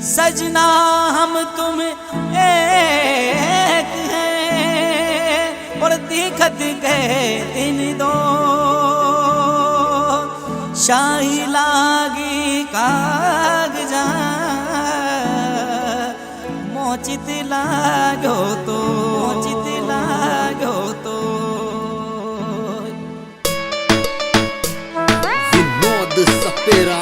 सजना हम तुम एक हैं और दिखत गए दिन दो, शाही लागी कागजा मोचित लागो तो, मोचित लागो तो। विनोद सपेरा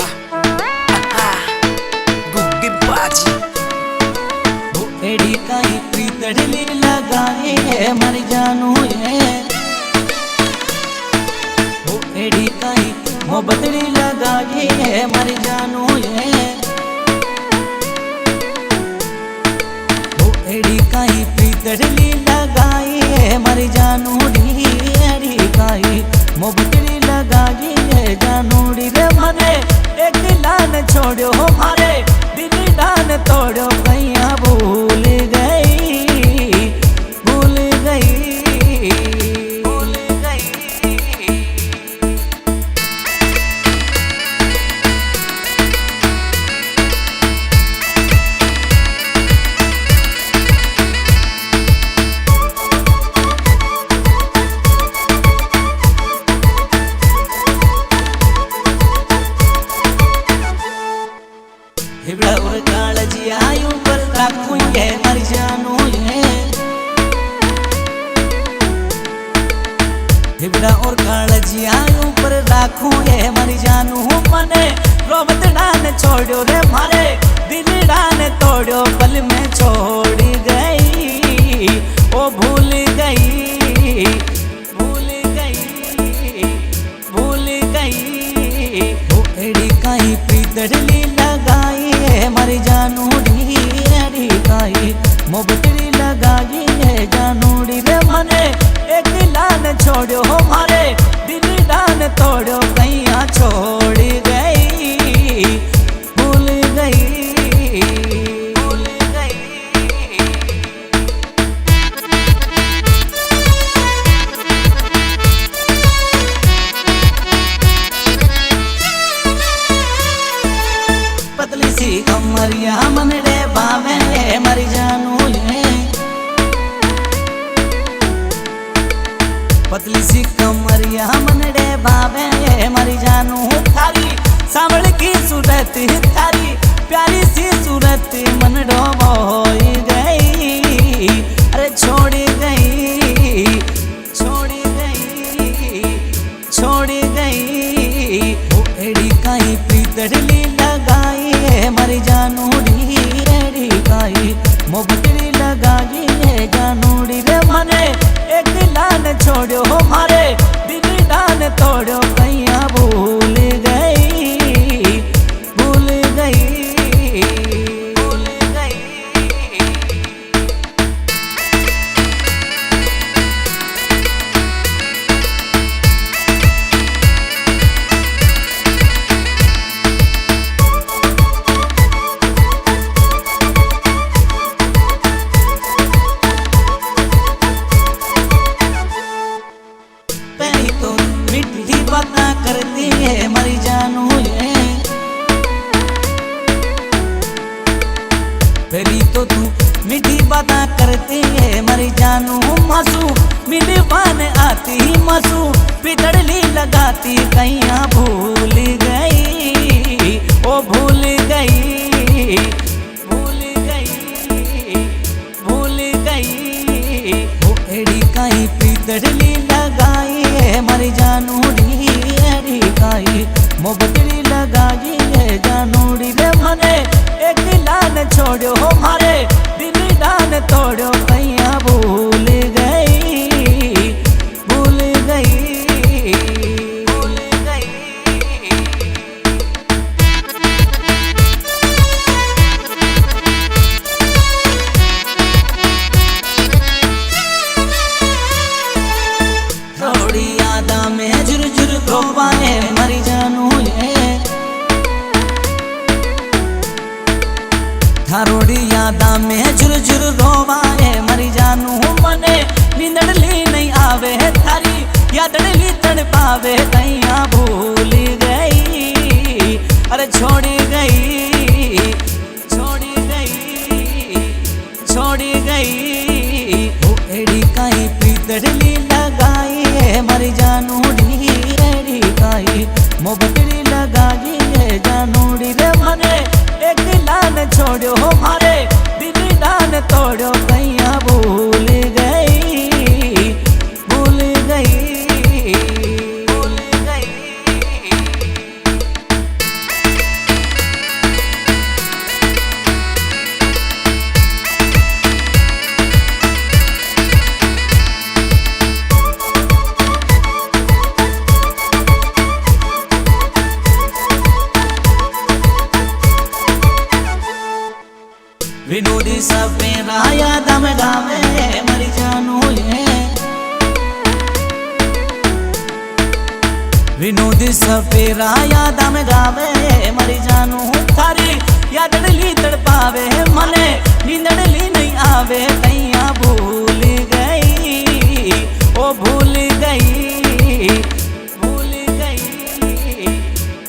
एड़ी काई प्रीतड़ली लगाए है मर जानू है, वो एड़ी काई मोहब्बतड़ी लगाए है मर जानू है, वो एड़ी काई प्रीतड़ली लगाए है मर जानू डी, एड़ी काई मोहब्बतड़ी लगाए है जानू डी रे मने एक दिलान छोड़ो मारे दिल डान तोड़ो कैया भूल गई, भूल गई, भूल गई। हिबड़ा और कालजी आयु पर राखूं ये मर जानू है, हिबड़ा और कालजी आयु पर राखूं ये मर जानू मने रोबत डान छोड़ो रे मारे दिल डान तोड़ो पल में छोड़ गई, ओ भूल गई, भूल गई, भूल गई। वो एड़ी काई प्रीतड़ली लगाई है मर जानू डी, एड़ी काई मोहब्बतड़ी लगाई है जानू डी रे मने एक दिलान छोड़ो मारे दिल डान तोड़ो कैया छोड़ गई, भूल गई, भूल गई। पतली सी कमरिया मनड़े बावे मर जानू है, पतली सी कमरिया मनड़े बावे मर जानू थारी सांवल की सूरत थारी प्यारी सी सूरत मन डोबोई गई, अरे छोड़ गई, छोड़ गई, छोड़ गई। वो एड़ी काई प्रीतड़ली लगाई है मर जानू डी, एड़ी काई मोहब्बतड़ी लगाई है जानू डी रे मने एक दिलान छोड़ो मारे दिल डान तोड़ो कैया भूल गई, भूल गई, भूल गई। पहली तो मीठी बातें करती है मर जानू है, पहली तो तू मीठी बातें करती है मर जानू, मासू मिलवान आती मासू पितड़ली लगाती कैया भूल गई, ओ भूल गई, भूल गई, भूल गई। वो एड़ी काई पितड़ली लगाई है मर जानू डी, एड़ी काई मोहब्बतड़ी लगाई है जानू डी रे मने एक दिलान छोड़ो मारे दिल डान तोड़ो कैया भूल गई, भूल गई, भूल गई। तड़पावे कैया भूल गई, अरे छोड़ी गई, छोड़ी गई, छोड़ी गई। वो एड़ी काई पीतड़ली लगाई है मर जानूड़ी, एड़ी काई मोबटली लगाई है जानूड़ी रे मने एक लान छोड़ो मारे दिल डान तोड़ो कैया भूल गई, भूल गई, भूल गई। विनोदी सपेरा याद में गावे मरी जानू ये, विनोदी सपेरा याद में गावे मरी जानू। थारी यादड़ली तड़पावे मने नींदड़ली नहीं आवे कैया भूल गई, ओ भूल गई, भूल गई,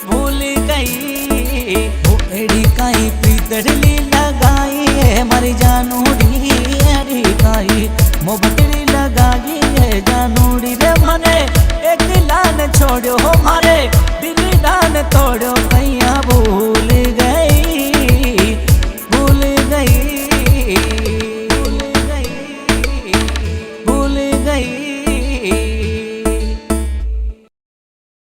भूल गई। वो एड़ी काई पीतड़ली लगाई है मरी जानूड़ी, एड़ी काई मोबटली लगाई है जानूड़ी रे मने एक लान छोड़ो मारे दिल डान तोड़ो।